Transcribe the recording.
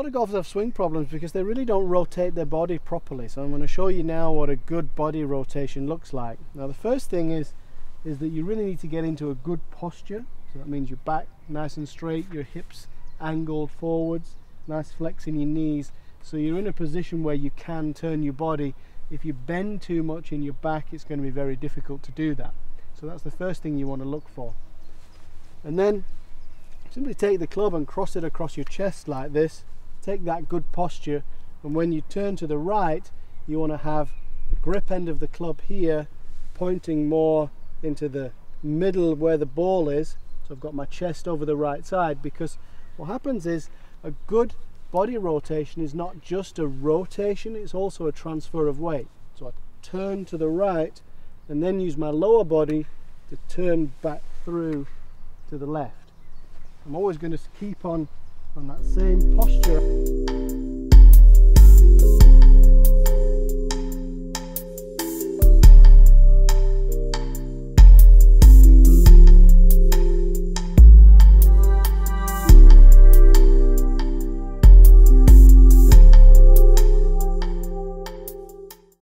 lot of golfers have swing problems because they really don't rotate their body properly. So I'm going to show you now what a good body rotation looks like. Now the first thing is that you really need to get into a good posture. So that means your back nice and straight, your hips angled forwards, nice flex in your knees, so you're in a position where you can turn your body. If you bend too much in your back, it's going to be very difficult to do that. So that's the first thing you want to look for. And then simply take the club and cross it across your chest like this. Take that good posture, and when you turn to the right, you want to have the grip end of the club here pointing more into the middle where the ball is. So I've got my chest over the right side, because what happens is a good body rotation is not just a rotation, it's also a transfer of weight. So I turn to the right and then use my lower body to turn back through to the left. I'm always going to keep on that same posture.